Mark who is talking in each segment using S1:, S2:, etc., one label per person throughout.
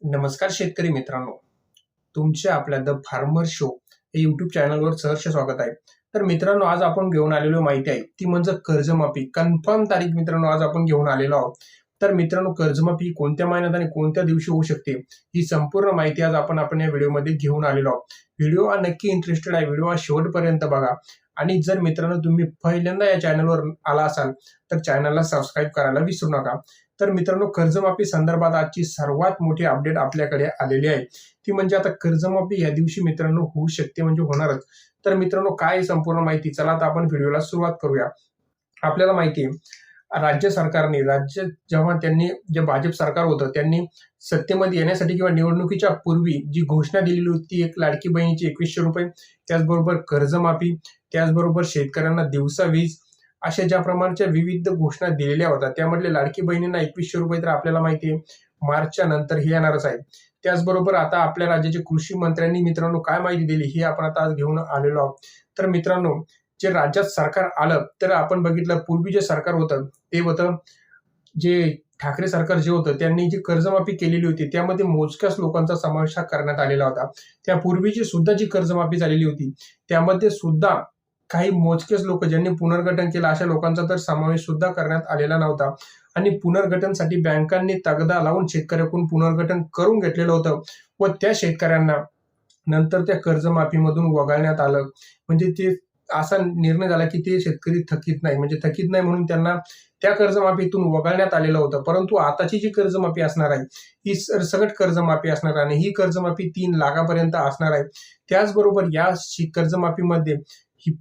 S1: नमस्कार शेतकरी मित्रांनो, तुमचे आपल्या द फार्मर शो या यूट्यूब चॅनलवर सहर्ष स्वागत आहे. तर मित्रांनो, आज आपण घेऊन आलेलो माहिती आहे ती म्हणजे कर्जमाफी. कन्फर्म तारीख मित्रांनो आज आपण घेऊन आलेलो आहोत. तर मित्रांनो, कर्जमाफी कोणत्या महिन्यात आणि कोणत्या दिवशी होऊ शकते ही संपूर्ण माहिती आज आपण या व्हिडिओमध्ये घेऊन आलेलो आहोत. व्हिडिओ हा नक्की इंटरेस्टेड आहे, व्हिडिओ हा शेवटपर्यंत बघा. आणि जर मित्रांनो तुम्ही पहिल्यांदा या चॅनलवर आला असाल तर चॅनलला सबस्क्राईब करायला विसरू नका. तर मित्रांनो, कर्जमाफी संदर्भात आजची सर्वात मोठी अपडेट आपल्याकडे आलेली आहे. ती म्हणजे आता कर्जमाफी या दिवशी मित्रांनो होऊ शकते, म्हणजे होणारच. तर मित्रांनो, काय संपूर्ण माहिती, चला आता आपण व्हिडिओला सुरुवात करूया. आपल्याला माहिती आहे, राज्य सरकारने जेव्हा त्यांनी जे भाजप सरकार होतं त्यांनी सत्तेमध्ये येण्यासाठी किंवा निवडणुकीच्या पूर्वी जी घोषणा दिलेली होती ती एक लाडकी बहिणीची 2100 रुपये, त्याचबरोबर कर्जमाफी, त्याचबरोबर शेतकऱ्यांना दिवसा वीज, अशा ज्या प्रकारच्या विविध घोषणा दिलेल्या होत्या त्यामधले लाडकी बहिणींना 2100 रुपये तर आपल्याला माहिती आहे मार्चच्या नंतर हे येणारच आहे. त्याचबरोबर आता आपल्या राज्याचे कृषी मंत्र्यांनी मित्रांनो काय माहिती दिली ही आपण आता आज घेऊन आलेलो आहोत. तर मित्रांनो, जे राज्यात सरकार आलं तर आपण बघितलं पूर्वी जे सरकार होतं ते होतं जे ठाकरे सरकार जे होतं त्यांनी जी कर्जमाफी केलेली होती त्यामध्ये मोजक्याच लोकांचा समावेश करण्यात आलेला होता. त्यापूर्वीची सुद्धा जी कर्जमाफी झालेली होती त्यामध्ये सुद्धा काही मोजकेच लोक ज्यांनी पुनर्गठन केलं अशा लोकांचा तर समावेश सुद्धा करण्यात आलेला नव्हता. आणि पुनर्गठनसाठी बँकांनी तगदा लावून शेतकऱ्याकडून पुनर्गठन करून घेतलेलं होतं व त्या शेतकऱ्यांना नंतर त्या कर्जमाफीमधून वगळण्यात आलं. म्हणजे ते असा निर्णय झाला की ते शेतकरी थकीत नाही, म्हणजे थकीत नाही म्हणून त्यांना त्या कर्जमाफीतून वगळण्यात आलेलं होतं. परंतु आताची जी कर्जमाफी असणार आहे ही सरसकट कर्जमाफी असणार आहे आणि ही कर्जमाफी 3 लाखापर्यंत असणार आहे. त्याचबरोबर या कर्जमाफीमध्ये ही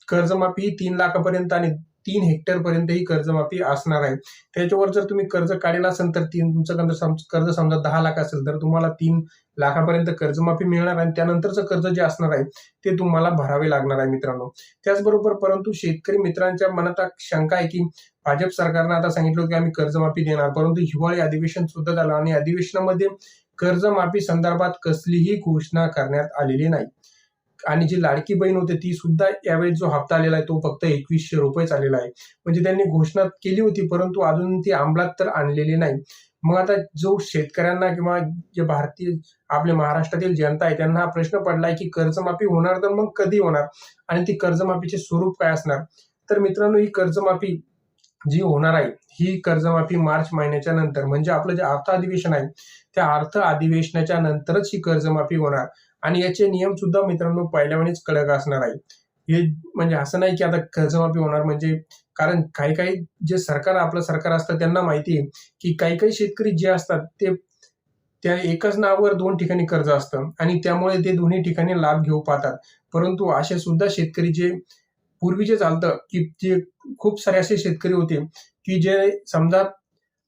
S1: कर्जमाफी 3 लाखापर्यंत आणि 3 हेक्टरपर्यंत ही कर्जमाफी असणार आहे. त्याच्यावर जर तुम्ही कर्ज काढलेलं असेल तर तुमचं कर्ज समजा 10 लाख असेल तर तुम्हाला 3 लाखापर्यंत कर्जमाफी मिळणार आणि त्यानंतरचं कर्ज जे असणार आहे ते तुम्हाला भरावे लागणार आहे मित्रांनो. त्याचबरोबर परंतु शेतकरी मित्रांच्या मनात शंका आहे की भाजप सरकारनं आता सांगितलं की आम्ही कर्जमाफी देणार, परंतु हिवाळी अधिवेशन सुद्धा झालं आणि अधिवेशनामध्ये कर्जमाफी संदर्भात कसलीही घोषणा करण्यात आलेली नाही. आणि जी लाडकी बहीण होती ती सुद्धा यावेळेस जो हप्ता आलेला आहे तो फक्त 2100 रुपयेच आलेला आहे. म्हणजे त्यांनी घोषणा केली होती परंतु अजून ती अंमलात तर आणलेली नाही. मग आता जो शेतकऱ्यांना किंवा जे भारतीय आपल्या महाराष्ट्रातील जनता आहे त्यांना हा प्रश्न पडलाय की कर्जमाफी होणार तर मग कधी होणार आणि ती कर्जमाफीचे स्वरूप काय असणार. तर मित्रांनो, ही कर्जमाफी जी होणार आहे ही कर्जमाफी मार्च महिन्याच्या नंतर, म्हणजे आपलं जे अर्थ अधिवेशन आहे त्या अर्थ अधिवेशनाच्या नंतरच ही कर्जमाफी होणार. आणि याचे नियम सुद्धा मित्रांनो पहिल्यावानीच कडक असणार आहे. हे म्हणजे असं नाही की आता कर्जमाफी होणार म्हणजे, कारण काही काही जे सरकार आपलं सरकार असतं त्यांना माहिती आहे की काही काही शेतकरी जे असतात ते त्या एकाच नावावर 2 ठिकाणी कर्ज असतं आणि त्यामुळे ते दोन्ही ठिकाणी लाभ घेऊ पाहतात. परंतु असे सुद्धा शेतकरी जे पूर्वी चालतं की जे खूप सारे असे शेतकरी होते की जे समजा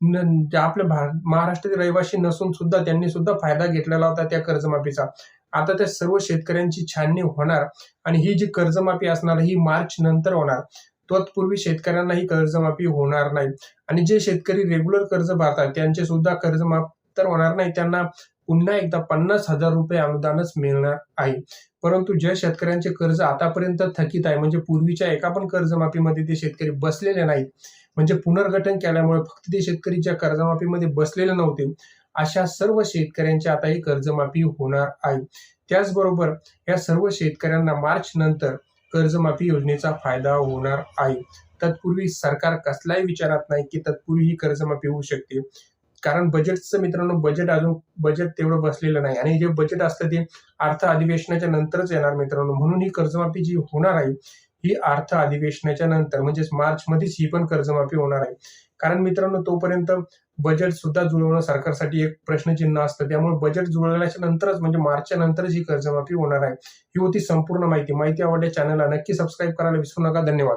S1: जे आपल्या महाराष्ट्रातील रहिवासी नसून सुद्धा त्यांनी सुद्धा फायदा घेतलेला होता त्या कर्जमाफीचा. आता त्या सर्व शेतकऱ्यांची छाननी होणार आणि ही जी कर्जमाफी असणार ही मार्च नंतर होणार. तत्पूर्वी शेतकऱ्यांना ही कर्जमाफी होणार नाही. आणि जे शेतकरी रेग्युलर कर्ज भरतात त्यांचे सुद्धा कर्जमाफ तर होणार नाही, त्यांना पुन्हा एकदा 50,000 रुपये अनुदानच मिळणार आहे. परंतु ज्या शेतकऱ्यांचे कर्ज आतापर्यंत थकीत आहे, म्हणजे पूर्वीच्या एका पण कर्जमाफीमध्ये ते शेतकरी बसलेले नाहीत, म्हणजे पुनर्गठन केल्यामुळे फक्त ते शेतकरी ज्या कर्जमाफीमध्ये बसलेले नव्हते अशा सर्व शेतकऱ्यांची आता ही कर्जमाफी होणार आहे. त्याचबरोबर या सर्व शेतकऱ्यांना मार्च नंतर कर्जमाफी योजनेचा फायदा होणार आहे. तत्पूर्वी सरकार कसलाही विचारत नाही की तत्पूर्वी ही कर्जमाफी होऊ शकते, कारण बजेटचं मित्रांनो बजेट तेवढं बसलेलं नाही आणि जे बजेट असतं ते अर्थ अधिवेशनाच्या नंतरच येणार मित्रांनो. म्हणून ही कर्जमाफी जी होणार आहे ही अर्थ अधिवेशनाच्या नंतर म्हणजेच मार्च मध्येच ही पण कर्जमाफी होणार आहे. कारण मित्रांनो, तोपर्यंत बजेट सुद्धा जुळवणं सरकारसाठी एक प्रश्नचिन्ह असतं. त्यामुळे बजेट जुळवल्याच्या नंतरच म्हणजे मार्चच्या नंतरच ही कर्जमाफी होणार आहे. ही होती संपूर्ण माहिती. माहिती आवडल्या चॅनलला नक्की सबस्क्राईब करायला विसरू नका. धन्यवाद.